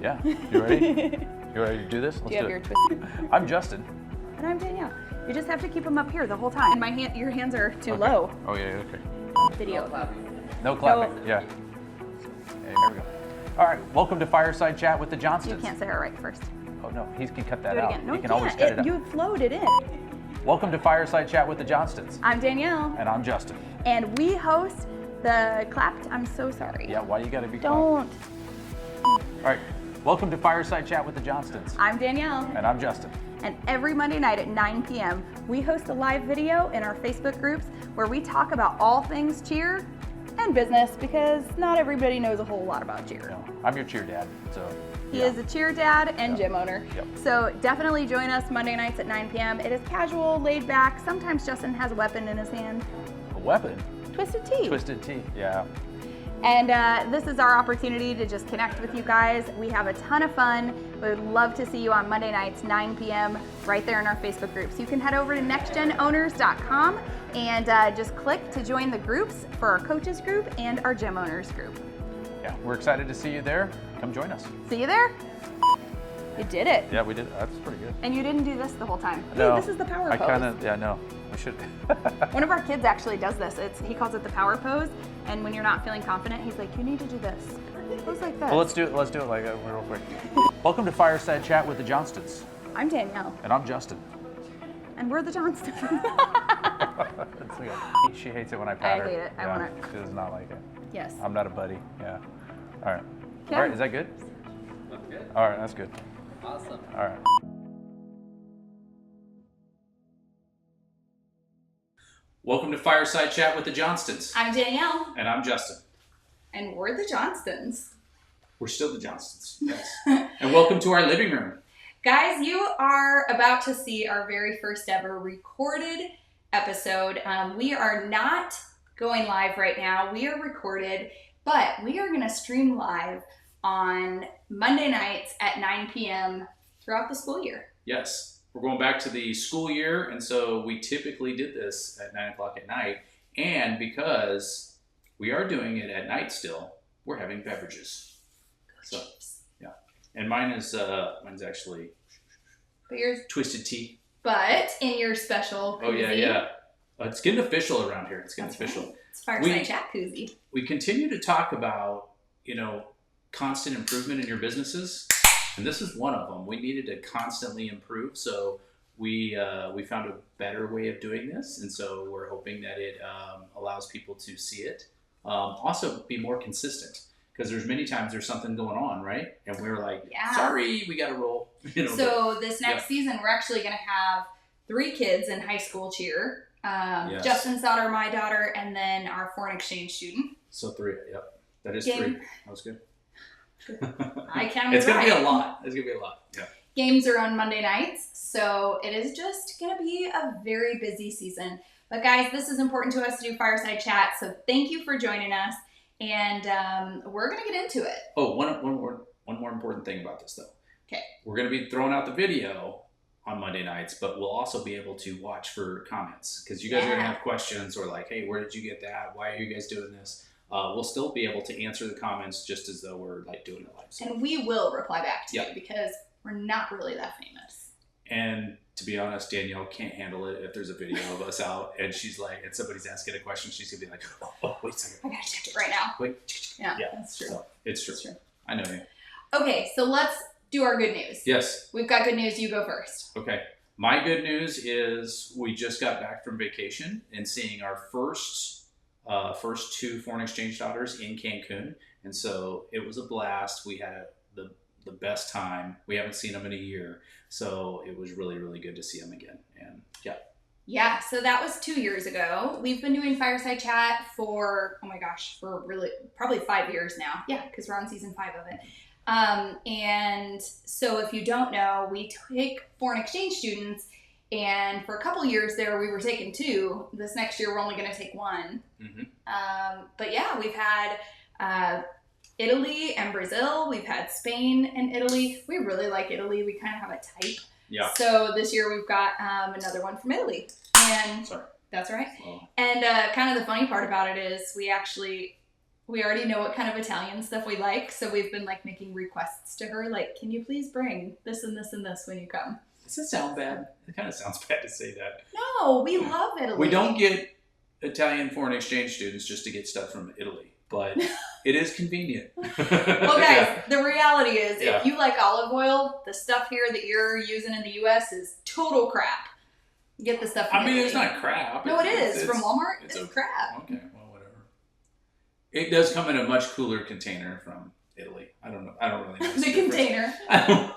Yeah. You ready? You ready to do this? Let's do you have do your it. twist? I'm Justin. And I'm Danielle. You just have to keep them up here the whole time. And your hands are too low. Oh yeah, okay. Video. No clapping. Yeah. Hey, there we go. All right. Welcome to Fireside Chat with the Johnstons. You can't say it right first. Oh no, he can cut that Do it out. again. No, he you can can't. always cut it out. You flowed it in. Welcome to Fireside Chat with the Johnstons. I'm Danielle. And I'm Justin. And we host the clapped. I'm so sorry. Yeah. Why you gotta be? Don't. All right. Welcome to Fireside Chat with the Johnstons. I'm Danielle. And I'm Justin. And every Monday night at 9 p.m., we host a live video in our Facebook groups where we talk about all things cheer and business, because not everybody knows a whole lot about cheer. No, I'm your cheer dad, so. He is a cheer dad and gym owner. Yep. So definitely join us Monday nights at 9 p.m. It is casual, laid back. Sometimes Justin has a weapon in his hand. A weapon? Twisted tea. Twisted tea, yeah. And this is our opportunity to just connect with you guys. We have a ton of fun. We would love to see you on Monday nights, 9 p.m., right there in our Facebook groups. You can head over to nextgenowners.com and just click to join the groups for our coaches group and our gym owners group. Yeah, we're excited to see you there. Come join us. See you there. You did it. Yeah, we did. That's pretty good. And you didn't do this the whole time. No, Hey, this is the power I pose. no, we should. One of our kids actually does this. He calls it the power pose. And when you're not feeling confident, he's like, you need to do this. Pose like this. Well, let's do it like that real quick. Welcome to Fireside Chat with the Johnstons. I'm Danielle. And I'm Justin. And we're the Johnstons. She hates it when I pat her. I hate it. I want it. She does not like it. Yes. I'm not a buddy. Yeah. All right. Okay. All right. Is that good? That's good. All right. That's good. Awesome. All right. Welcome to Fireside Chat with the Johnstons. I'm Danielle. And I'm Justin. And we're the Johnstons. We're still the Johnstons. Yes. And welcome to our living room. Guys, you are about to see our very first ever recorded episode. We are not going live right now. We are recorded, but we are going to stream live on Monday nights at 9 p.m. throughout the school year. Yes. We're going back to the school year, and so we typically did this at 9 o'clock at night. And because we are doing it at night still, we're having beverages. So, yeah. And mine's actually But yours, twisted tea. but in your special koozie. Oh, yeah. It's getting official around here. It's getting official. Right. It's Fireside Chat koozie. We continue to talk about, constant improvement in your businesses. And this is one of them. We needed to constantly improve. So we found a better way of doing this. And so we're hoping that it allows people to see it. Also be more consistent. Because there's many times there's something going on, right? And we're like, sorry, we got to roll. So this next season, we're actually going to have 3 kids in high school cheer. Yes. Justin's daughter, my daughter, and then our foreign exchange student. So 3, yep. That is 3. That was good. I counted It's going to be right. a lot. It's going to be a lot. Yeah. Games are on Monday nights, so it is just going to be a very busy season. But guys, this is important to us to do Fireside Chat, so thank you for joining us, and we're going to get into it. Oh, one more important thing about this, though. Okay. We're going to be throwing out the video on Monday nights, but we'll also be able to watch for comments, because you guys are going to have questions or like, hey, where did you get that? Why are you guys doing this? We'll still be able to answer the comments just as though we're like doing it live. So. And we will reply back to you because we're not really that famous. And to be honest, Danielle can't handle it if there's a video of us out and she's like, and somebody's asking a question, she's gonna be like, oh wait a second. I gotta check it right now. Wait. Yeah, that's true. So, it's true. That's true. I know you. Okay, so let's do our good news. Yes. We've got good news. You go first. Okay. My good news is we just got back from vacation and seeing our first 2 foreign exchange daughters in Cancun. And so it was a blast. We had the best time. We haven't seen them in a year. So it was really, really good to see them again. And Yeah, so that was 2 years ago. We've been doing Fireside Chat for really probably 5 years now. Yeah, because we're on season 5 of it. And so if you don't know, we take foreign exchange students, and for a couple years there, we were taking 2. This next year, we're only going to take 1. Mm-hmm. But yeah, we've had Italy and Brazil. We've had Spain and Italy. We really like Italy. We kind of have a type. Yeah. So this year we've got another one from Italy. And Sorry. That's right. Well, And kind of the funny part about it is we actually we already know what kind of Italian stuff we like, so we've been like making requests to her, like, can you please bring this and this and this when you come? Does that sound bad? It kind of sounds bad to say that. No, we love Italy. We don't get Italian foreign exchange students just to get stuff from Italy, but it is convenient. Well, guys, the reality is, Yeah. if you like olive oil, the stuff here that you're using in the U.S. is total crap. Get the stuff from I mean, Italy. it's not crap. No, it is. It's- From Walmart, it's okay. crap. Okay, well, whatever. It does come in a much cooler container from Italy. I don't know. I don't really know. The container.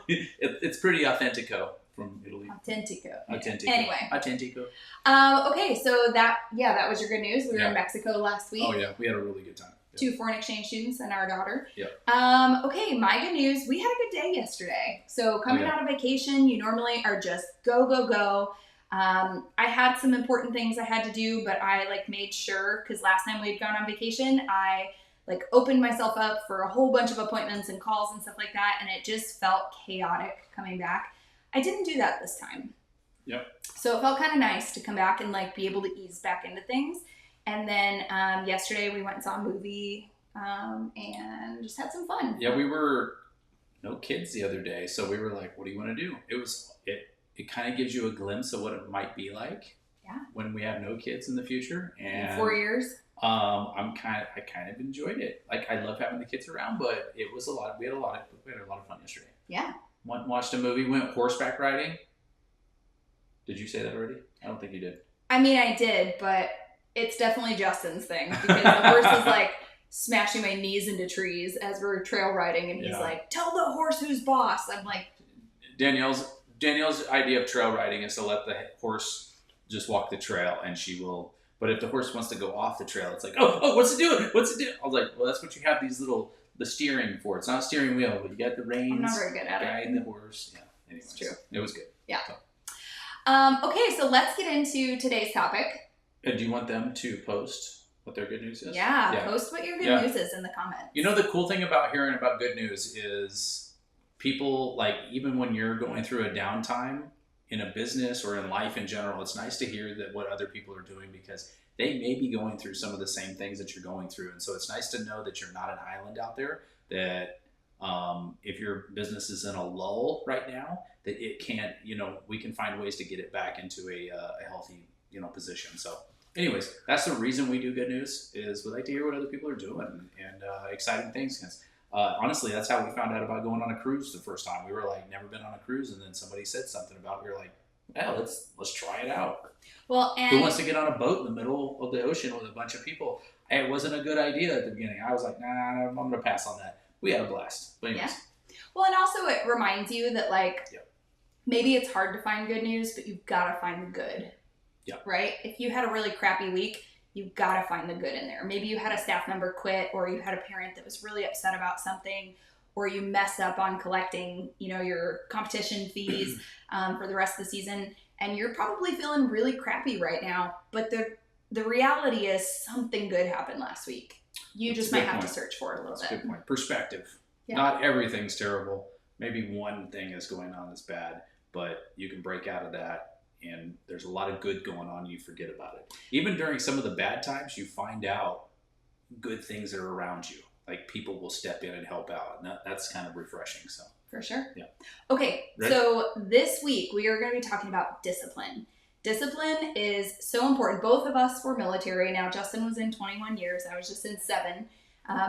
It's pretty authentico from Italy. Authentico. Authentico. Anyway. Authentico. Okay, so that was your good news. We were Yeah. in Mexico last week. Oh, yeah. We had a really good time. Yeah. 2 foreign exchange students and our daughter. Yeah. Okay, my good news, we had a good day yesterday. So coming yeah. out of vacation, you normally are just go, go, go. I had some important things I had to do, but I like made sure, because last time we had gone on vacation, I like opened myself up for a whole bunch of appointments and calls and stuff like that, and it just felt chaotic coming back. I didn't do that this time. Yep. So it felt kind of nice to come back and like be able to ease back into things. And then yesterday we went and saw a movie and just had some fun. Yeah, we were no kids the other day, so we were like, what do you want to do? It kind of gives you a glimpse of what it might be like when we have no kids in the future. And in 4 years. I kind of enjoyed it. Like, I love having the kids around, but it was a lot. We had a lot of fun yesterday. Yeah. Went and watched a movie, went horseback riding. Did you say that already? I don't think you did. I mean, I did, but it's definitely Justin's thing, because the horse is like smashing my knees into trees as we're trail riding, and he's like, tell the horse who's boss. I'm like, Danielle's idea of trail riding is to let the horse just walk the trail, and she will. But if the horse wants to go off the trail, it's like, oh, what's it doing? What's it doing? I was like, well, that's what you have the steering for. It's not a steering wheel, but you got the reins. I'm not very good at guide it. the horse. Yeah, anyways, It's true. It was good. Yeah. So. Okay, so let's get into today's topic. And do you want them to post what their good news is? Yeah, post what your good news is in the comments. You know, the cool thing about hearing about good news is people, like, even when you're going through a downtime in a business or in life in general, it's nice to hear that what other people are doing, because they may be going through some of the same things that you're going through. And so it's nice to know that you're not an island out there, that if your business is in a lull right now, that it can't, we can find ways to get it back into a healthy, position. So anyways, that's the reason we do good news, is we like to hear what other people are doing and exciting things. Because honestly, that's how we found out about going on a cruise the first time. We were like, never been on a cruise, and then somebody said something about it. We were like, well, let's try it out. Well, and who wants to get on a boat in the middle of the ocean with a bunch of people? It wasn't a good idea at the beginning. I was like, nah, I'm going to pass on that. We had a blast. But anyways. Yeah. Well, and also it reminds you that maybe it's hard to find good news, but you've got to find the good. Yeah. Right? If you had a really crappy week, you've got to find the good in there. Maybe you had a staff member quit, or you had a parent that was really upset about something, or you messed up on collecting, your competition fees for the rest of the season, and you're probably feeling really crappy right now. But the reality is something good happened last week. You just might have to search for it a little bit. That's a good point. Perspective. Yeah. Not everything's terrible. Maybe one thing is going on that's bad, but you can break out of that. And there's a lot of good going on. You forget about it. Even during some of the bad times, you find out good things that are around you. Like, people will step in and help out. And that's kind of refreshing. So For sure. Yeah. Okay, Ready? so this week we are going to be talking about discipline. Discipline is so important. Both of us were military. Now, Justin was in 21 years. I was just in 7.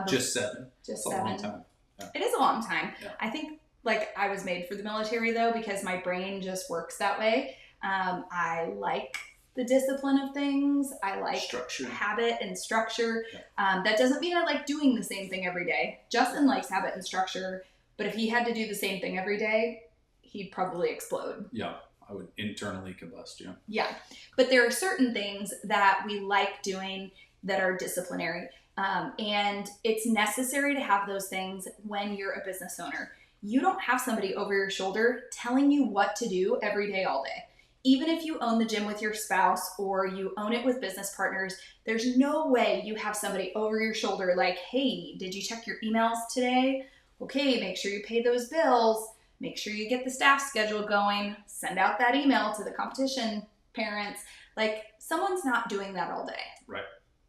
just 7. Just That's a 7. long time. Yeah. It is a long time. Yeah. I think I was made for the military, though, because my brain just works that way. I like the discipline of things. I like Structure. habit and structure. Yeah. That doesn't mean I like doing the same thing every day. Justin likes habit and structure, but if he had to do the same thing every day, he'd probably explode. Yeah, I would internally combust. Yeah. Yeah, but there are certain things that we like doing that are disciplinary. And it's necessary to have those things when you're a business owner. You don't have somebody over your shoulder telling you what to do every day, all day. Even if you own the gym with your spouse or you own it with business partners, there's no way you have somebody over your shoulder like, hey, did you check your emails today? Okay, make sure you pay those bills. Make sure you get the staff schedule going. Send out that email to the competition parents. Like, someone's not doing that all day. Right.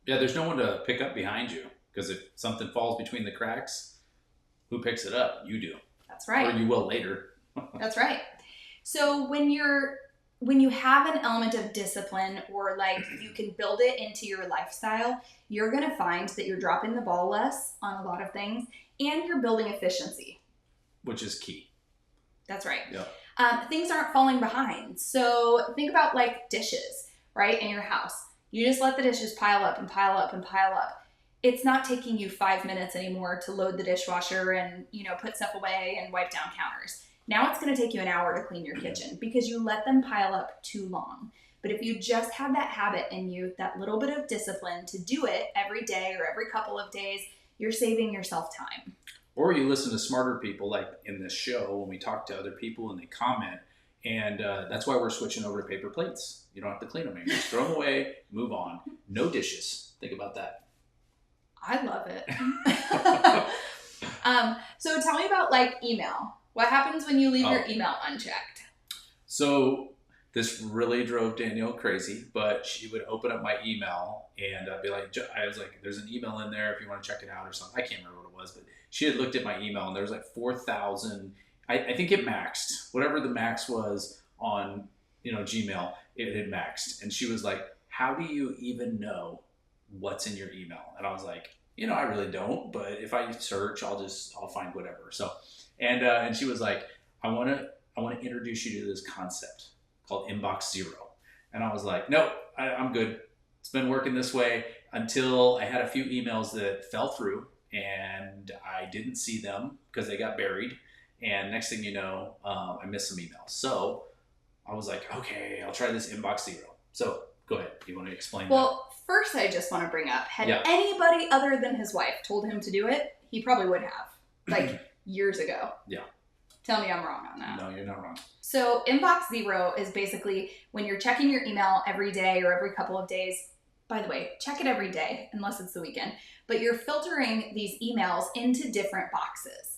Yeah, there's no one to pick up behind you, Because if something falls between the cracks, who picks it up? You do. That's right. Or you will later. That's right. So when you have an element of discipline, or like you can build it into your lifestyle, you're going to find that you're dropping the ball less on a lot of things, and you're building efficiency. Which is key. That's right. Yeah. Things aren't falling behind. So think about like dishes, right? In your house. You just let the dishes pile up and pile up and pile up. It's not taking you 5 minutes anymore to load the dishwasher and, put stuff away and wipe down counters. Now it's going to take you an hour to clean your kitchen because you let them pile up too long. But if you just have that habit in you, that little bit of discipline to do it every day or every couple of days, you're saving yourself time. Or you listen to smarter people like in this show when we talk to other people and they comment. And that's why we're switching over to paper plates. You don't have to clean them anymore. Just throw them away, move on. No dishes. Think about that. I love it. So tell me about like email. What happens when you leave your email unchecked? So this really drove Danielle crazy, but she would open up my email and be like, I was like, there's an email in there if you want to check it out or something. I can't remember what it was, but she had looked at my email and there was like 4,000. I think it maxed. Whatever the max was on, Gmail, it had maxed. And she was like, how do you even know what's in your email? And I was like, I really don't, but if I search, I'll find whatever. So, and she was like, I want to introduce you to this concept called inbox zero. And I was like, no, I'm good. It's been working this way until I had a few emails that fell through and I didn't see them because they got buried. And next thing you know, I missed some emails. So I was like, okay, I'll try this inbox zero. So go ahead. Do you want to explain that? Well, first I just want to bring up, had anybody other than his wife told him to do it, he probably would have, like years ago. Yeah. Tell me I'm wrong on that. No, you're not wrong. So inbox zero is basically when you're checking your email every day or every couple of days. By the way, check it every day unless it's the weekend. But you're filtering these emails into different boxes.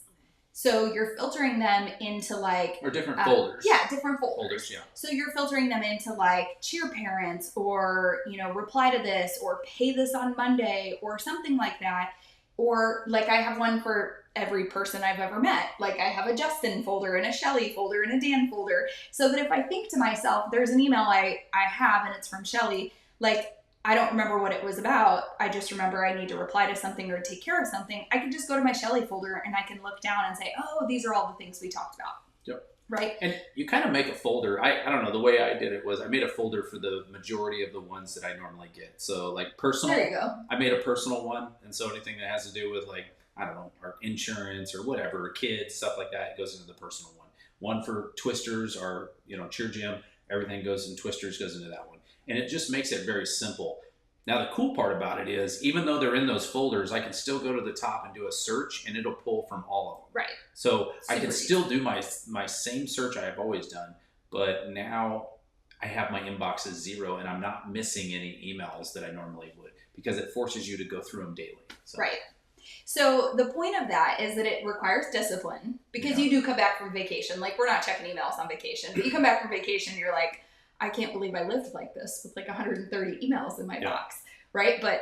So you're filtering them into like... Or different folders. Yeah, different folders. Folders, yeah. So you're filtering them into like cheer parents or, reply to this or pay this on Monday or something like that. Or like I have one for every person I've ever met. Like I have a Justin folder and a Shelly folder and a Dan folder. So that if I think to myself, there's an email I have and it's from Shelly, like I don't remember what it was about. I just remember I need to reply to something or take care of something. I can just go to my Shelly folder and I can look down and say, oh, these are all the things we talked about. Yep. Right? And you kind of make a folder. I don't know. The way I did it was I made a folder for the majority of the ones that I normally get. So like personal. There you go. I made a personal one. And so anything that has to do with like, I don't know, our insurance or whatever, kids, stuff like that, it goes into the personal one. One for Twisters or, Cheer Gym, everything goes in Twisters, goes into that one. And it just makes it very simple. Now, the cool part about it is, even though they're in those folders, I can still go to the top and do a search, and it'll pull from all of them. Right. So I can Super still do my same search I have always done, but now I have my inbox as zero, and I'm not missing any emails that I normally would, because it forces you to go through them daily. So. Right. So the point of that is that it requires discipline, because you do come back from vacation. Like, we're not checking emails on vacation, but you come back from vacation, you're like, I can't believe I lived like this with like 130 emails in my box, right? But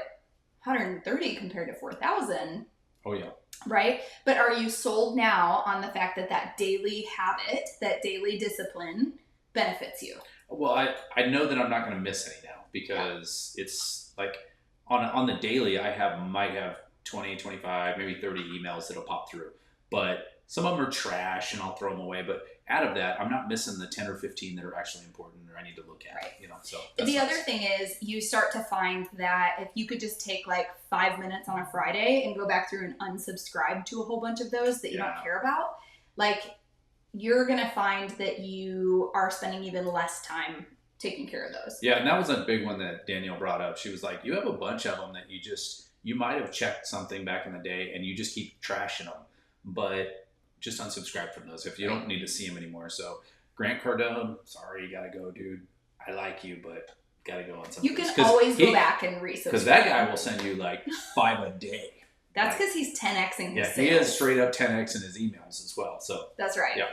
130 compared to 4,000. Oh, yeah. Right? But are you sold now on the fact that that daily habit, that daily discipline benefits you? Well, I know that I'm not going to miss any now, because it's like on the daily, might have 20, 25, maybe 30 emails that'll pop through. But some of them are trash and I'll throw them away. But out of that, I'm not missing the 10 or 15 that are actually important or I need to look at. Right. So the other thing is you start to find that if you could just take like 5 minutes on a Friday and go back through and unsubscribe to a whole bunch of those that you don't care about, like you're going to find that you are spending even less time taking care of those. Yeah, and that was a big one that Danielle brought up. She was like, you have a bunch of them that you might have checked something back in the day and you just keep trashing them, but just unsubscribe from those if you don't need to see them anymore. So Grant Cardone, sorry, you got to go, dude. I like you, but got to go on something. You can always go back and resubscribe. Because that guy will send you like 5 a day. That's because he's 10xing his sales. He is straight up 10x in his emails as well. So that's right. Yeah.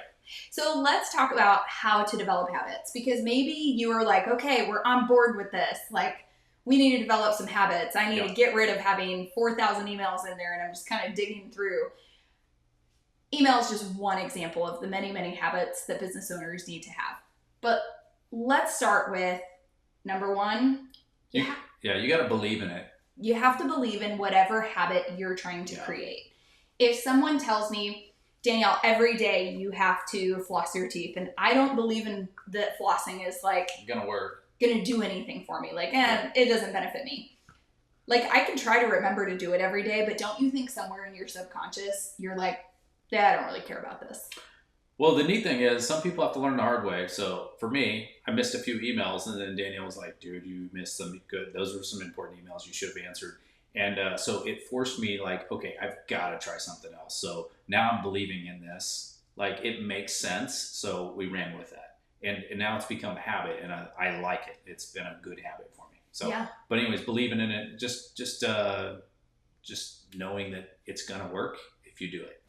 So let's talk about how to develop habits, because maybe you are like, okay, we're on board with this. Like, we need to develop some habits. I need Yeah. to get rid of having 4,000 emails in there, and I'm just kind of digging through. Email is just one example of the many, many habits that business owners need to have. But let's start with number one. You got to believe in it. You have to believe in whatever habit you're trying to create. If someone tells me, Danielle, every day you have to floss your teeth, and I don't believe in that flossing is like Gonna work. Gonna do anything for me. Like, it doesn't benefit me. Like, I can try to remember to do it every day, but don't you think somewhere in your subconscious, you're like, yeah, I don't really care about this. Well, the neat thing is some people have to learn the hard way. So for me, I missed a few emails, and then Danielle was like, dude, you missed some good. Those were some important emails you should have answered. And so it forced me like, okay, I've got to try something else. So now I'm believing in this. Like, it makes sense. So we ran with that. And now it's become a habit, and I like it. It's been a good habit for me. So, but anyways, believing in it, just knowing that it's going to work if you do it.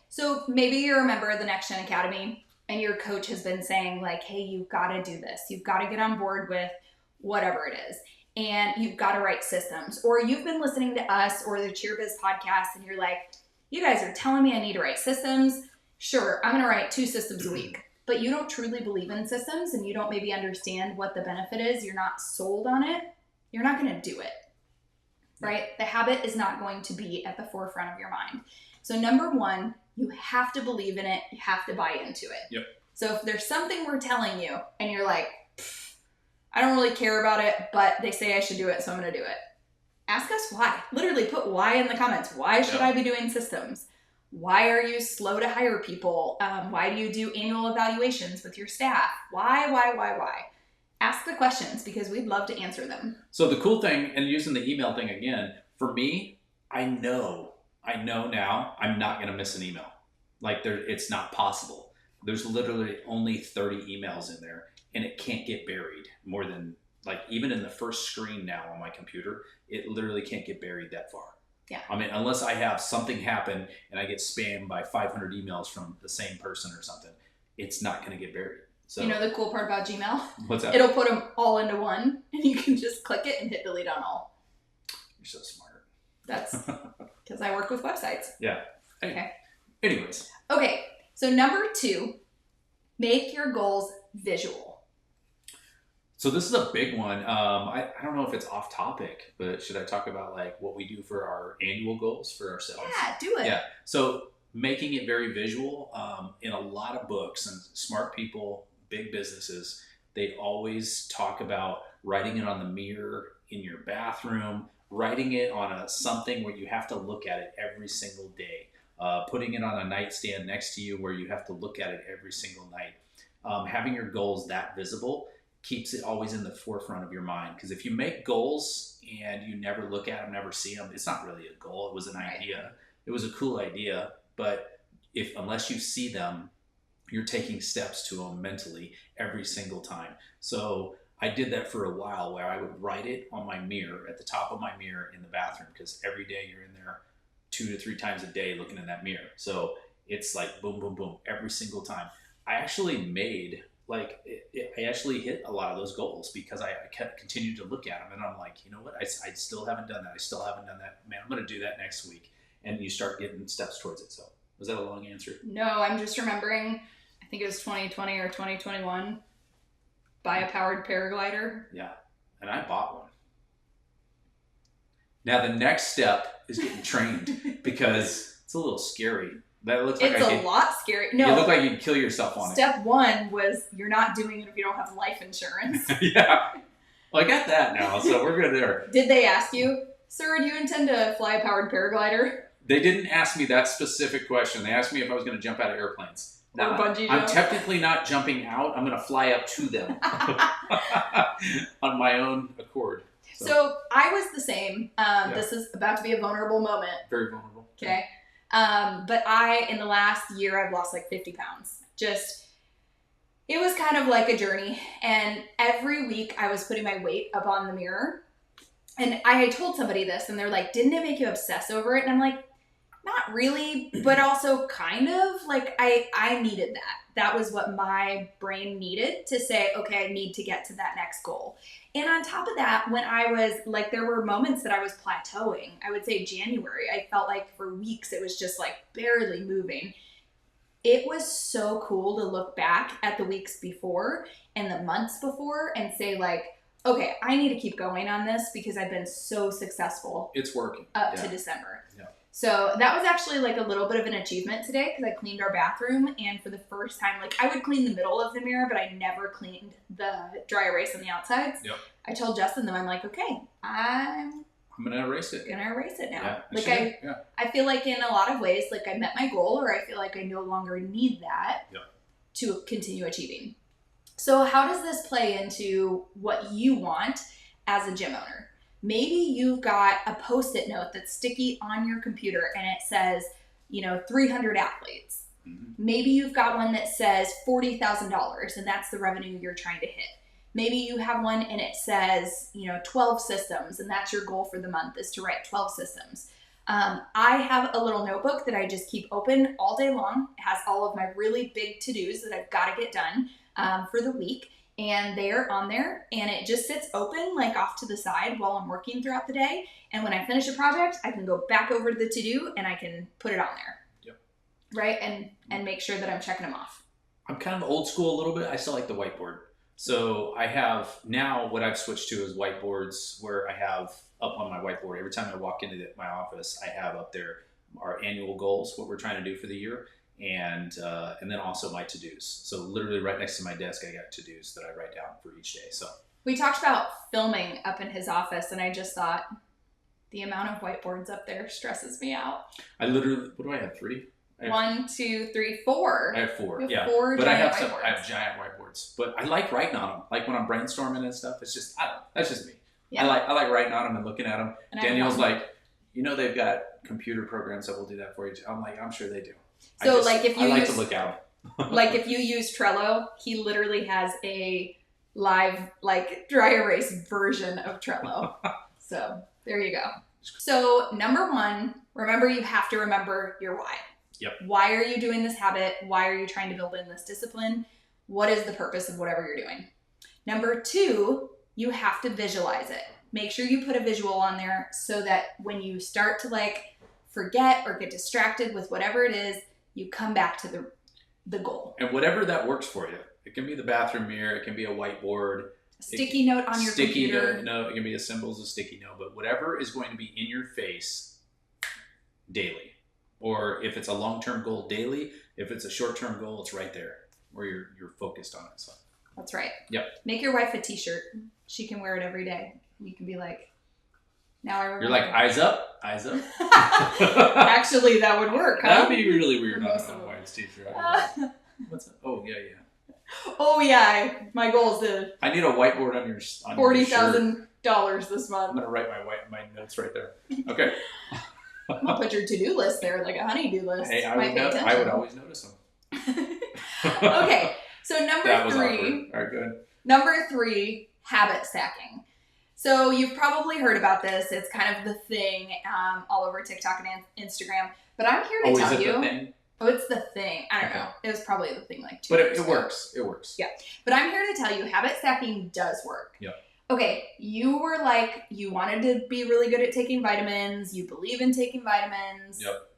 So maybe you're a member of the Next Gen Academy, and your coach has been saying like, hey, you've got to do this. You've got to get on board with whatever it is. And you've got to write systems. Or you've been listening to us or the CheerBiz podcast, and you're like, you guys are telling me I need to write systems. Sure, I'm going to write 2 systems a week. But you don't truly believe in systems, and you don't maybe understand what the benefit is. You're not sold on it. You're not going to do it. Right? The habit is not going to be at the forefront of your mind. So number one, you have to believe in it. You have to buy into it. Yep. So if there's something we're telling you and you're like, I don't really care about it, but they say I should do it, so I'm going to do it. Ask us why. Literally put why in the comments. Why should I be doing systems? Why are you slow to hire people? Why do you do annual evaluations with your staff? Why? Ask the questions, because we'd love to answer them. So the cool thing, and using the email thing again, for me, I know now I'm not going to miss an email. Like, it's not possible. There's literally only 30 emails in there, and it can't get buried more than, like, even in the first screen now on my computer, it literally can't get buried that far. Yeah. I mean, unless I have something happen and I get spammed by 500 emails from the same person or something, it's not going to get buried. So, you know the cool part about Gmail? What's that? It'll put them all into one, and you can just click it and hit delete on all. You're so smart. That's because I work with websites. Yeah. Okay. Anyways. Okay. So number 2, make your goals visual. So this is a big one. I don't know if it's off topic, but should I talk about like what we do for our annual goals for ourselves? Yeah, do it. Yeah. So making it very visual. In a lot of books and smart people, big businesses, they always talk about writing it on the mirror in your bathroom, writing it on something where you have to look at it every single day, putting it on a nightstand next to you where you have to look at it every single night. Having your goals that visible keeps it always in the forefront of your mind. Because if you make goals and you never look at them, never see them, it's not really a goal. It was an idea. It was a cool idea. But unless you see them, you're taking steps to them mentally every single time. So I did that for a while, where I would write it on my mirror, at the top of my mirror in the bathroom, because every day you're in there 2 to 3 times a day looking in that mirror. So it's like boom, boom, boom, every single time. I actually made, I actually hit a lot of those goals because I kept continued to look at them, and I'm like, you know what, I still haven't done that. I still haven't done that. Man, I'm going to do that next week. And you start getting steps towards it. So was that a long answer? No, I'm just remembering, I think it was 2020 or 2021, buy a powered paraglider. Yeah, and I bought one. Now the next step is getting trained, because it's a little scary. That looks like it's a lot scary. No, you look like you'd kill yourself on Step 1 was you're not doing it if you don't have life insurance. it. Yeah. Well, I got that now, so we're good there. Did they ask you, sir, do you intend to fly a powered paraglider? They didn't ask me that specific question. They asked me if I was going to jump out of airplanes. Or bungee I'm jump? technically not jumping out. I'm going to fly up to them on my own accord. So I was the same. This is about to be a vulnerable moment. Very vulnerable. Okay. But in the last year, I've lost like 50 pounds. It was kind of like a journey. And every week I was putting my weight up on the mirror. And I had told somebody this, and they're like, didn't it make you obsess over it? And I'm like, Not really, but also kind of like I needed that. That was what my brain needed to say, okay, I need to get to that next goal. And on top of that, when I was like, there were moments that I was plateauing. I would say January, I felt like for weeks it was just like barely moving. It was so cool to look back at the weeks before and the months before and say like, okay, I need to keep going on this because I've been so successful. It's working. Up to December. Yeah. So that was actually like a little bit of an achievement today because I cleaned our bathroom, and for the first time, like I would clean the middle of the mirror, but I never cleaned the dry erase on the outsides. Yep. I told Justin though, I'm like, okay, I'm gonna erase it. Gonna erase it now. Yeah, I feel like in a lot of ways, like I met my goal, or I feel like I no longer need that to continue achieving. So how does this play into what you want as a gym owner? Maybe you've got a Post-it note that's sticky on your computer and it says, 300 athletes. Mm-hmm. Maybe you've got one that says $40,000 and that's the revenue you're trying to hit. Maybe you have one and it says, 12 systems and that's your goal for the month is to write 12 systems. I have a little notebook that I just keep open all day long. It has all of my really big to-dos that I've got to get done for the week. And they're on there and it just sits open like off to the side while I'm working throughout the day. And when I finish a project, I can go back over to the to-do and I can put it on there. Yep. Right? And make sure that I'm checking them off. I'm kind of old school a little bit. I still like the whiteboard. So I have now what I've switched to is whiteboards where I have up on my whiteboard. Every time I walk into my office, I have up there our annual goals, what we're trying to do for the year. And then also my to-dos. So literally right next to my desk, I got to-dos that I write down for each day. So we talked about filming up in his office, and I just thought the amount of whiteboards up there stresses me out. I literally, what do I have? 3? 1, 2, 3, 4. I have 4. You have Yeah, 4 but I have whiteboards. I have giant whiteboards. But I like writing on them. Like when I'm brainstorming and stuff. It's just that's just me. Yeah. I like writing on them and looking at them. And Danielle's like, they've got computer programs that will do that for you. I'm like, I'm sure they do. So like if you I like use, to look out. like if you use Trello, he literally has a live like dry erase version of Trello. So there you go. So number 1, remember you have to remember your why. Yep. Why are you doing this habit? Why are you trying to build in this discipline? What is the purpose of whatever you're doing? Number 2, you have to visualize it. Make sure you put a visual on there so that when you start to like forget or get distracted with whatever it is, you come back to the goal. And whatever that works for you. It can be the bathroom mirror. It can be a whiteboard. A sticky note on your computer. No, it can be a symbol as a sticky note. But whatever is going to be in your face daily. Or if it's a long-term goal, daily. If it's a short-term goal, it's right there where you're focused on it. So. That's right. Yep. Make your wife a t-shirt. She can wear it every day. You can be like, now I remember. You're like, eyes up, eyes up. Actually, that would work. Huh? That'd be really weird on Most a of them. wife's t-shirt. What's that? Oh, yeah. Oh yeah, my goal is to I need a whiteboard on your shirt. $40,000 this I'm month. gonna write my notes right there. Okay. I'm gonna put your to-do list there, like a honey-do list. Hey, I Might pay would attention. always notice them. Okay, so number That was 3. awkward. All right, good. Number 3, habit stacking. So you've probably heard about this. It's kind of the thing all over TikTok and Instagram. But I'm here to tell is it you. the thing? Oh, it's the thing. I don't Okay. know. It was probably the thing like 2 But years it ago. works. It works. Yeah. But I'm here to tell you habit stacking does work. Yep. Okay, you were like, you wanted to be really good at taking vitamins. You believe in taking vitamins. Yep.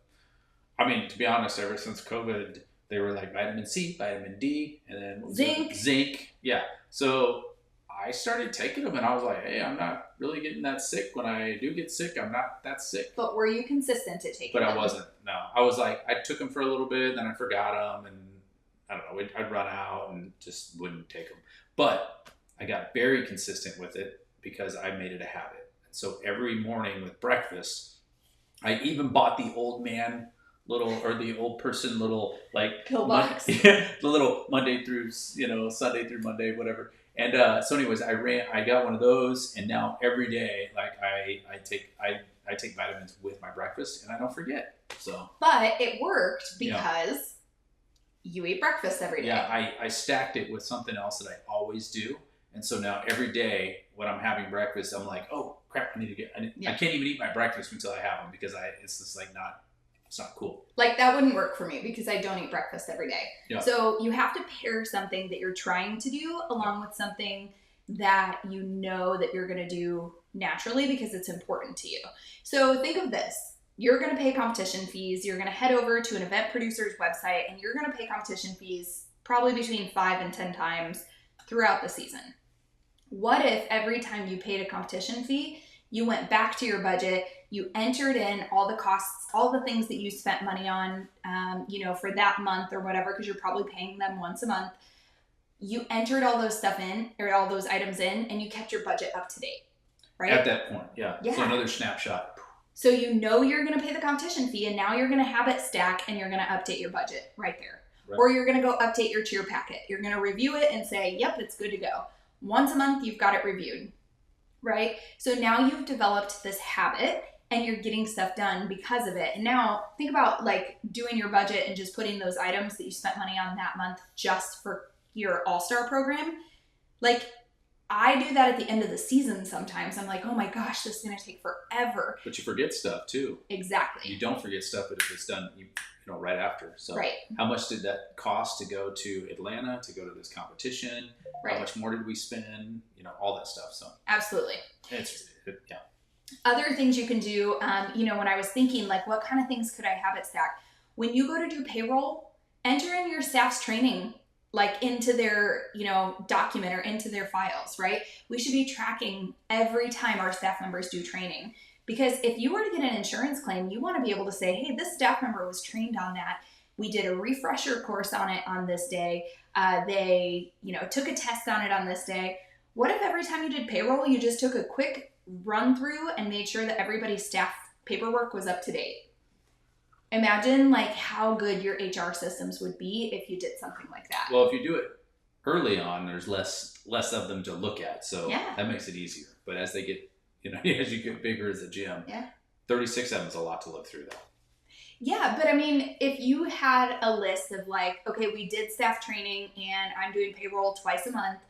I mean, to be honest, ever since COVID, they were like vitamin C, vitamin D, and then what was it? Zinc. Zinc. Yeah. So I started taking them, and I was like, hey, I'm not really getting that sick. When I do get sick, I'm not that sick. But were you consistent at taking But them? I wasn't. No, I was like, I took them for a little bit, then I forgot them, and I don't know, I'd run out and just wouldn't take them. But I got very consistent with it because I made it a habit. So every morning with breakfast, I even bought the old man the old person little like Pill box. the little Monday through Sunday through Monday, whatever. And so anyways, I got one of those, and now every day, like I take vitamins with my breakfast, and I don't forget. So But it worked because you eat breakfast every day. yeah, I stacked it with something else that I always do, and so now every day when I'm having breakfast, I'm like, oh crap, I can't even eat my breakfast until I have them because it's just like not It's not cool. Like that wouldn't work for me because I don't eat breakfast every day. Yeah. So you have to pair something that you're trying to do along with something that you know that you're going to do naturally because it's important to you. So think of this. You're going to pay competition fees. You're going to head over to an event producer's website and you're going to pay competition fees probably between 5 and 10 times throughout the season. What if every time you paid a competition fee, you went back to your budget, you entered in all the costs, all the things that you spent money on, for that month or whatever, because you're probably paying them once a month. You entered all those stuff in, or all those items in, and you kept your budget up to date, right? At that point, yeah. Yeah. So another snapshot. So you know you're going to pay the competition fee, and now you're going to habit stack, and you're going to update your budget right there. Right. Or you're going to go update your cheer packet. You're going to review it and say, yep, it's good to go. Once a month, you've got it reviewed, right? So now you've developed this habit and you're getting stuff done because of it. And now think about like doing your budget and just putting those items that you spent money on that month just for your all-star program. Like I do that at the end of the season sometimes. I'm like, oh my gosh, this is going to take forever. But you forget stuff too. Exactly. You don't forget stuff, but if it's done, right after. So right. How much did that cost to go to Atlanta, to go to this competition? Right. How much more did we spend? All that stuff. So absolutely. Yeah. Other things you can do, when I was thinking like, what kind of things could I habit stack? When you go to do payroll, enter in your staff's training like into their, document or into their files, right? We should be tracking every time our staff members do training. Because if you were to get an insurance claim, you want to be able to say, hey, this staff member was trained on that. We did a refresher course on it on this day. They, took a test on it on this day. What if every time you did payroll, you just took a quick run through and made sure that everybody's staff paperwork was up to date? Imagine like how good your HR systems would be if you did something like that. Well, if you do it early on, there's less of them to look at. So that makes it easier. But as they get, as you get bigger as a gym, 36 of them is a lot to look through though. Yeah, but I mean, if you had a list of like, okay, we did staff training and I'm doing payroll twice a month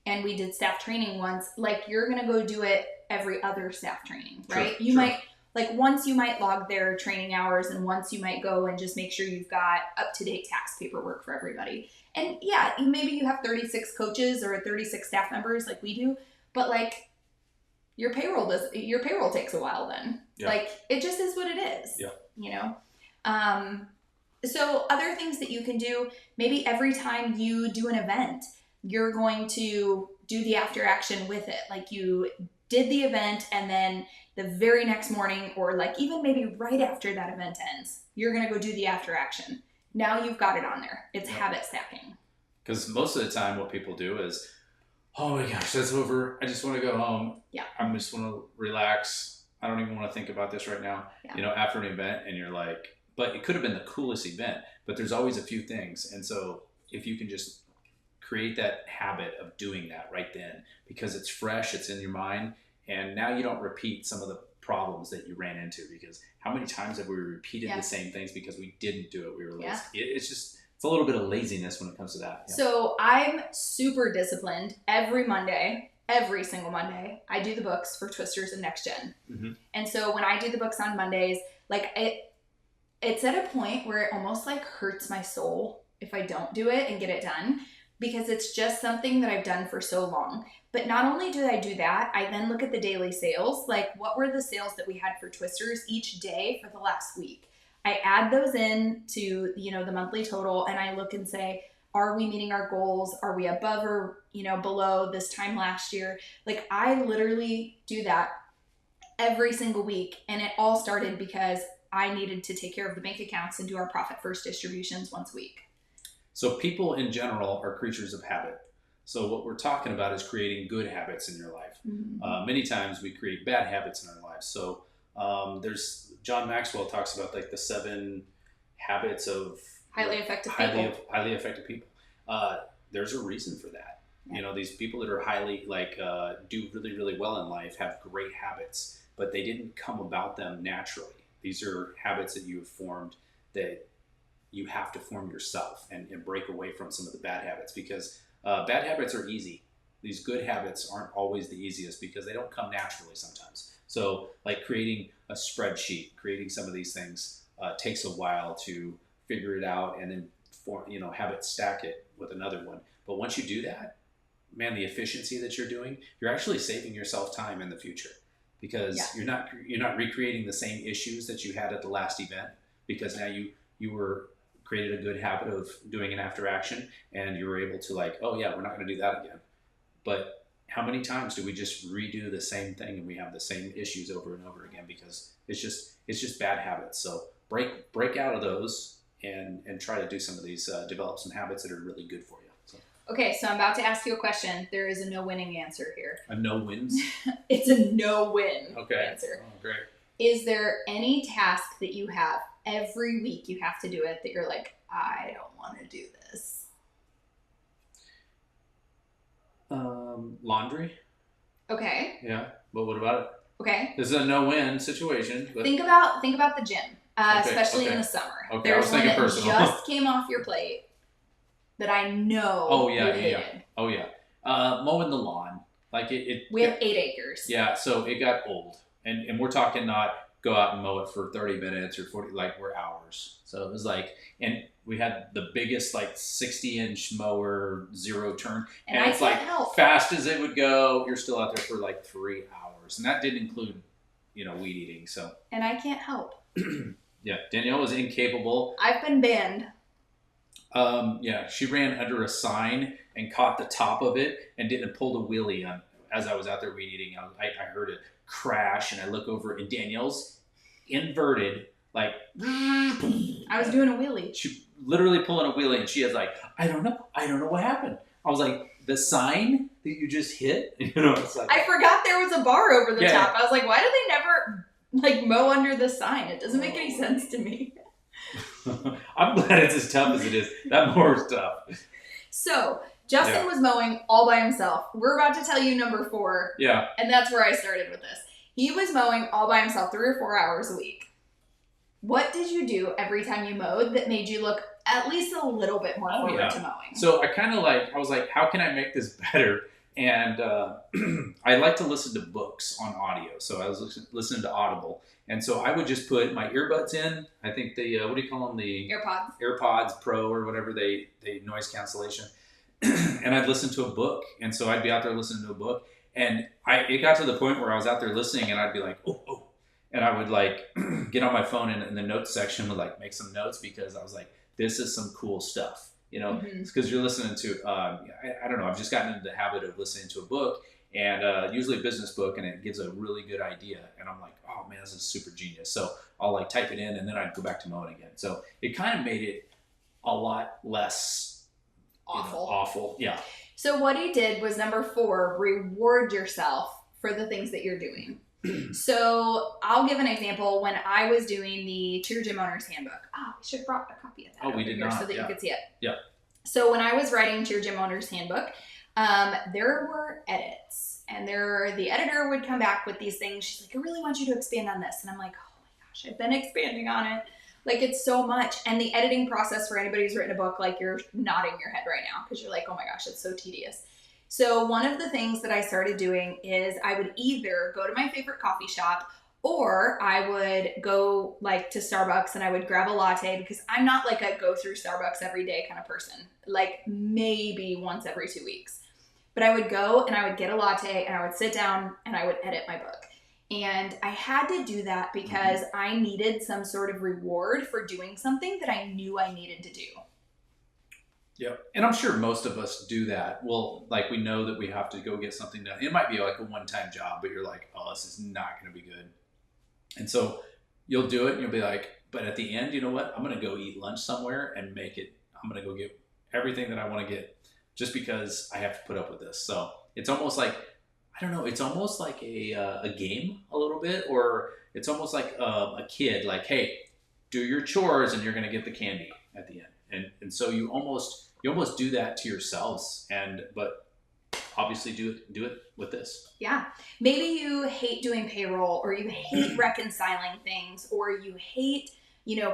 and we did staff training once, like you're going to go do it every other staff training, right? Sure, you might, like once you might log their training hours and once you might go and just make sure you've got up-to-date tax paperwork for everybody. And yeah, maybe you have 36 coaches or 36 staff members like we do, but like your payroll takes a while then. Yeah. Like it just is what it is, So other things that you can do, maybe every time you do an event, you're going to do the after action with it. Like you did the event and then the very next morning or like even maybe right after that event ends, you're going to go do the after action. Now you've got it on there. It's habit stacking. Because most of the time what people do is, oh my gosh, that's over. I just want to go home. Yeah. I just want to relax. I don't even want to think about this right now. Yeah. After an event and you're like, but it could have been the coolest event, but there's always a few things. And so if you can just create that habit of doing that right then, because it's fresh, it's in your mind, and now you don't repeat some of the problems that you ran into, because how many times have we repeated the same things because we didn't do it? We were lazy. It's a little bit of laziness when it comes to that. Yeah. So I'm super disciplined. Every single Monday, I do the books for Twisters and Next Gen. Mm-hmm. And so when I do the books on Mondays, like it's at a point where it almost like hurts my soul if I don't do it and get it done, because it's just something that I've done for so long. But not only do I do that, I then look at the daily sales, like what were the sales that we had for Twisters each day for the last week. I add those in to, the monthly total, and I look and say, are we meeting our goals? Are we above or, below this time last year? Like I literally do that every single week. And it all started because I needed to take care of the bank accounts and do our profit first distributions once a week. So people in general are creatures of habit. So what we're talking about is creating good habits in your life. Mm-hmm. Many times we create bad habits in our lives. So there's John Maxwell talks about like the 7 habits of highly effective people. There's a reason for that. Yeah. These people that are highly do really, really well in life have great habits, but they didn't come about them naturally. These are habits that you have formed that you have to form yourself and break away from some of the bad habits, because bad habits are easy. These good habits aren't always the easiest because they don't come naturally sometimes. So like creating a spreadsheet, creating some of these things, takes a while to figure it out and then have it stack it with another one. But once you do that, man, the efficiency that you're doing, you're actually saving yourself time in the future, because you're not recreating the same issues that you had at the last event, because now you were created a good habit of doing an after action, and you were able to like, oh yeah, we're not going to do that again. But how many times do we just redo the same thing and we have the same issues over and over again, because it's just bad habits. So break out of those and try to do some of these, develop some habits that are really good for you. So. Okay, so I'm about to ask you a question. There is a no winning answer here. A no wins? It's a no win answer. Oh, great. Is there any task that you have every week you have to do it that you're like, I don't want to do this? Laundry. Okay. Yeah, but what about it? Okay. This is a no-win situation. But... Think about the gym, especially in the summer. Okay, There's I was thinking one that personal. just came off your plate that I know you hated. Oh yeah. Mowing the lawn, like We have 8 acres. Yeah, so it got old, and we're talking not go out and mow it for 30 minutes or 40, like we're hours. So it was like, and we had the biggest like 60-inch mower, 0 turn, and it's like fast as it would go, you're still out there for like 3 hours, and that didn't include, weed eating. So. And I can't help. Yeah, Danielle was incapable. I've been banned. Yeah, she ran under a sign and caught the top of it and pulled a wheelie on as I was out there weed eating. I heard it crash, and I look over, and Danielle's inverted, like I was doing a wheelie. She literally pulling a wheelie, and she is like, I don't know what happened. I was like, the sign that you just hit, it's like, I forgot there was a bar over the top. I was like, why do they never like mow under the sign? It doesn't make any sense to me. I'm glad it's as tough as it is. That mower's tough. So Justin was mowing all by himself. We're about to tell you number 4. Yeah. And that's where I started with this. He was mowing all by himself 3 or 4 hours a week. What did you do every time you mowed that made you look at least a little bit more forward to mowing? So I was like, how can I make this better? And I like to listen to books on audio. So I was listening to Audible. And so I would just put my earbuds in. I think the, what do you call them? The AirPods Pro or whatever, they noise cancellation. And I'd listen to a book. And so I'd be out there listening to a book. And it got to the point where I was out there listening, and I'd be like, oh. And I would like get on my phone and in the notes section would like make some notes, because I was like, this is some cool stuff. It's because you're listening to, I don't know, I've just gotten into the habit of listening to a book, and usually a business book, and it gives a really good idea. And I'm like, oh man, this is super genius. So I'll like type it in, and then I'd go back to mowing again. So it kind of made it a lot less awful. Yeah. So what he did was number 4, reward yourself for the things that you're doing. So I'll give an example. When I was doing the Cheer Gym Owner's Handbook, we should have brought a copy of that we did not. so that you could see it. Yeah. So when I was writing Cheer Gym Owner's Handbook, there were edits, and the editor would come back with these things. She's like, I really want you to expand on this. And I'm like, oh my gosh, I've been expanding on it. Like, it's so much. And the editing process for anybody who's written a book, like, you're nodding your head right now because you're like, oh my gosh, it's so tedious. So one of the things that I started doing is I would either go to my favorite coffee shop, or I would go like to Starbucks and I would grab a latte, because I'm not like a go through Starbucks every day kind of person, like maybe once every 2 weeks. But I would go and I would get a latte and I would sit down and I would edit my book. And I had to do that because I needed some sort of reward for doing something that I knew I needed to do. Yeah. And I'm sure most of us do that. Well, like we know that we have to go get something done. It might be like a one-time job, but you're like, oh, this is not going to be good. And so you'll do it and you'll be like, but at the end, you know what? I'm going to go eat lunch somewhere and make it. I'm going to go get everything that I want to get just because I have to put up with this. So it's almost like, I don't know, it's almost like a game a little bit, or it's almost like a kid, like, hey, do your chores and you're going to get the candy at the end. And so you almost do that to yourselves, but obviously do it with this. Yeah. Maybe you hate doing payroll, or you hate reconciling things, or you hate,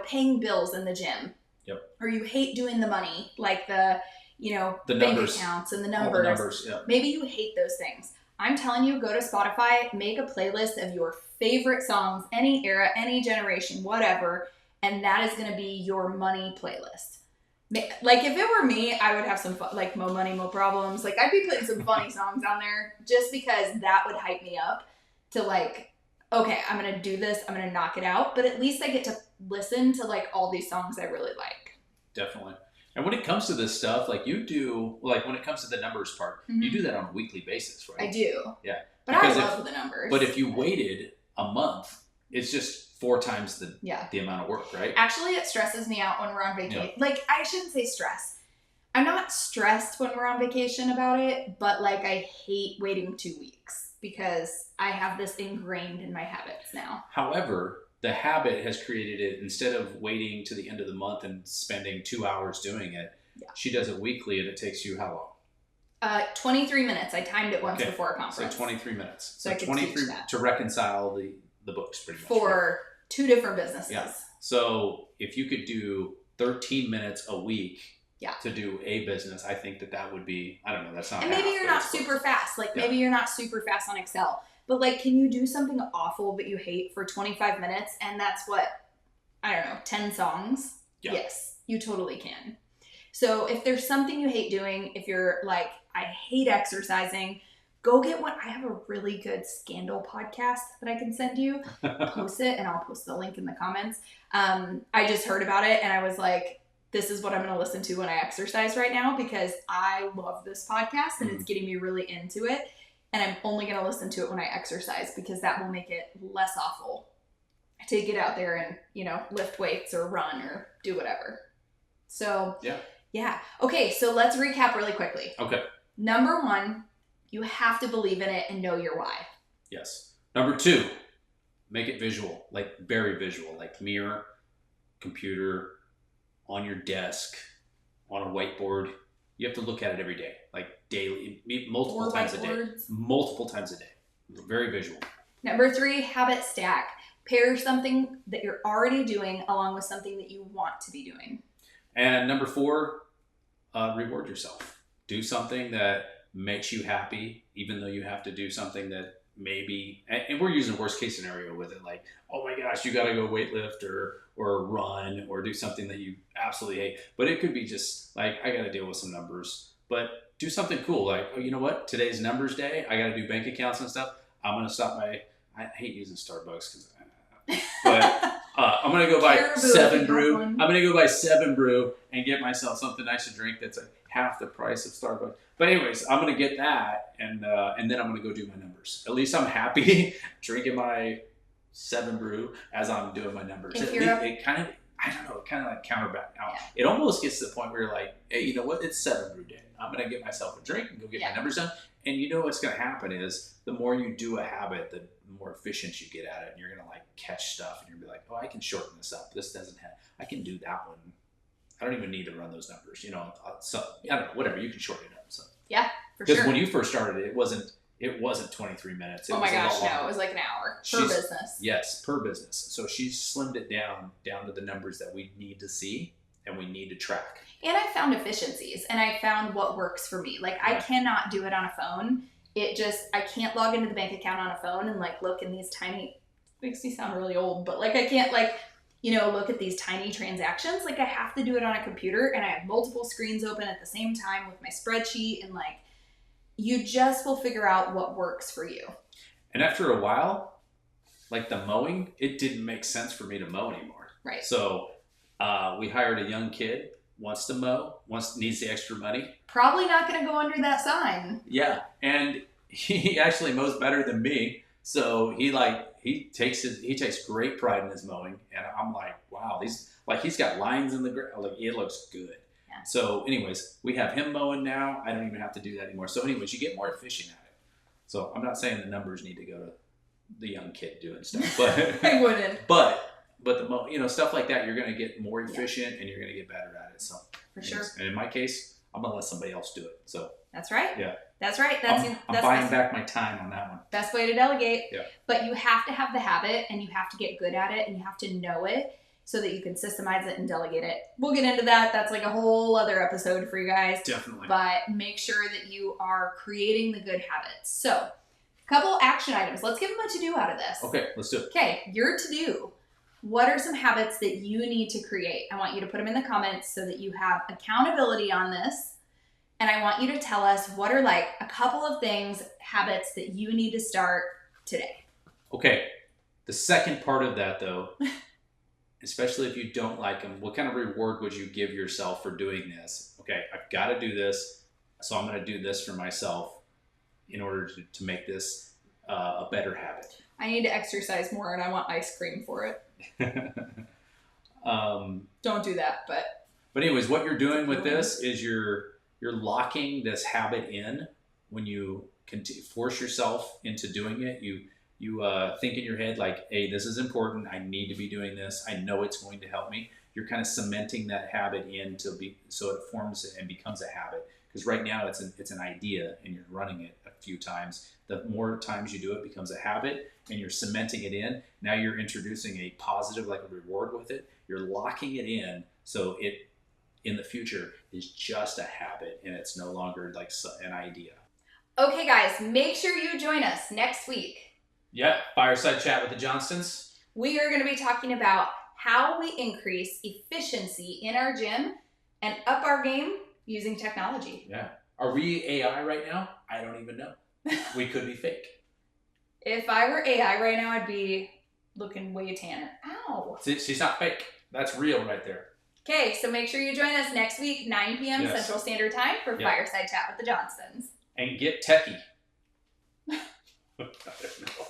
paying bills in the gym. Yep. Or you hate doing the money, like the bank numbers, accounts and the numbers. All the numbers, yep. Maybe you hate those things. I'm telling you, go to Spotify, make a playlist of your favorite songs, any era, any generation, whatever, and that is going to be your money playlist. Like if it were me, I would have some fun, like Mo Money, Mo Problems. Like I'd be putting some funny songs on there just because that would hype me up to like, okay, I'm going to do this. I'm going to knock it out. But at least I get to listen to like all these songs I really like. Definitely. And when it comes to this stuff, like you do, like when it comes to the numbers part, you do that on a weekly basis, right? I do. Yeah. But because I love the numbers. But if you waited a month, it's just 4 times the amount of work, right? Actually, it stresses me out when we're on vacation. Yeah. Like, I shouldn't say stress. I'm not stressed when we're on vacation about it, but like I hate waiting 2 weeks because I have this ingrained in my habits now. However, the habit has created it. Instead of waiting to the end of the month and spending 2 hours doing it, she does it weekly, and it takes you how long? 23 minutes. I timed it once before a conference. So 23 minutes. So I could 23 to reconcile the books pretty much. For 2 different businesses. Yeah. So if you could do 13 minutes a week to do a business, I think that would be, I don't know, that's not. And maybe you're not super fast. Like maybe you're not super fast on Excel. But like, can you do something awful that you hate for 25 minutes? And that's what, I don't know, 10 songs? Yeah. Yes, you totally can. So if there's something you hate doing, if you're like, I hate exercising, go get one. I have a really good Scandal podcast that I can send you. Post it, and I'll post the link in the comments. I just heard about it, and I was like, this is what I'm going to listen to when I exercise right now because I love this podcast, and it's getting me really into it. And I'm only going to listen to it when I exercise because that will make it less awful to get out there and, you know, lift weights or run or do whatever. So, yeah. Okay, so let's recap really quickly. Okay. Number 1, you have to believe in it and know your why. Yes. Number 2, make it visual, like very visual, like mirror, computer, on your desk, on a whiteboard. You have to look at it every day, like daily, multiple times a day. Very visual. Number 3, habit stack. Pair something that you're already doing along with something that you want to be doing. And number 4, reward yourself. Do something that makes you happy, even though you have to do something that maybe, and we're using worst case scenario with it, like, oh my gosh, you got to go weightlift or run or do something that you absolutely hate. But it could be just like, I got to deal with some numbers, but do something cool. Like, oh, you know what? Today's numbers day. I got to do bank accounts and stuff. I'm going to stop by, I hate using Starbucks but I'm going to go buy 7 Brew. I'm going to go buy 7 Brew and get myself something nice to drink that's like half the price of Starbucks. But anyways, I'm going to get that, and then I'm going to go do my numbers. At least I'm happy drinking my 7 Brew as I'm doing my numbers. It kind of, I don't know, it kind of like counterback. Now, it almost gets to the point where you're like, hey, you know what? It's 7 Brew day. I'm going to get myself a drink and go get my numbers done. And you know what's going to happen is the more you do a habit, the more efficient you get at it. And you're going to like catch stuff and you're going to be like, oh, I can shorten this up. This doesn't have, I can do that one. I don't even need to run those numbers. You know, so I don't know, whatever. You can shorten it up. So yeah, for sure. Because when you first started, it wasn't 23 minutes. It oh my gosh, no, it was like an hour per business. Yes, per business. So she's slimmed it down to the numbers that we need to see and we need to track. And I found efficiencies and I found what works for me. Like I cannot do it on a phone. I can't log into the bank account on a phone and like look in these tiny, makes me sound really old, but like I can't like, you know, look at these tiny transactions. Like I have to do it on a computer and I have multiple screens open at the same time with my spreadsheet, and like you just will figure out what works for you. And after a while, like the mowing, it didn't make sense for me to mow anymore. Right. So we hired a young kid, wants to mow, needs the extra money. Probably not going to go under that sign. Yeah. And he actually mows better than me. So he takes great pride in his mowing. And I'm like, wow, he's got lines in the ground. Like it looks good. Yeah. So anyways, we have him mowing now. I don't even have to do that anymore. So anyways, you get more efficient at it. So I'm not saying the numbers need to go to the young kid doing stuff, but I wouldn't. But stuff like that, you're going to get more efficient and you're going to get better at it. So for sure. And in my case, I'm going to let somebody else do it. So that's right. Yeah. That's right. I'm buying back my time on that one. Best way to delegate. Yeah. But you have to have the habit and you have to get good at it and you have to know it so that you can systemize it and delegate it. We'll get into that. That's like a whole other episode for you guys. Definitely. But make sure that you are creating the good habits. So a couple action items. Let's give them a to-do out of this. Okay, let's do it. Okay, your to-do. what are some habits that you need to create? I want you to put them in the comments so that you have accountability on this. And I want you to tell us what are like a couple of things, habits that you need to start today. Okay. The second part of that, though, especially if you don't like them, what kind of reward would you give yourself for doing this? Okay, I've got to do this, so I'm going to do this for myself in order to make this a better habit. I need to exercise more and I want ice cream for it. Don't do that, but anyways, what you're doing with this is you're locking this habit in. When you force yourself into doing it, you think in your head like, hey, this is important. I need to be doing this. I know it's going to help me. You're kind of cementing that habit in so it forms and becomes a habit. Because right now it's an idea and you're running it a few times. The more times you do it, it becomes a habit and you're cementing it in. Now you're introducing a positive, like a reward with it. You're locking it in so it in the future is just a habit and it's no longer like an idea. Okay, guys, make sure you join us next week. Yeah, Fireside Chat with the Johnstons. We are going to be talking about how we increase efficiency in our gym and up our game using technology. Yeah. Are we AI right now? I don't even know. We could be fake. If I were AI right now, I'd be looking way tanner. Ow. She's not fake. That's real right there. Okay, so make sure you join us next week, 9 p.m. Yes. Central Standard Time for Fireside Chat with the Johnstons. And get techie. I don't know.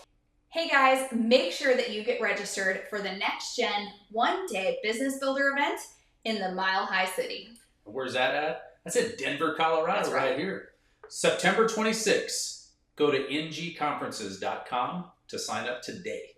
Hey guys, make sure that you get registered for the Next Gen one-day business builder event in the Mile High City. Where's that at? That's in Denver, Colorado. That's right here. September 26th. Go to ngconferences.com to sign up today.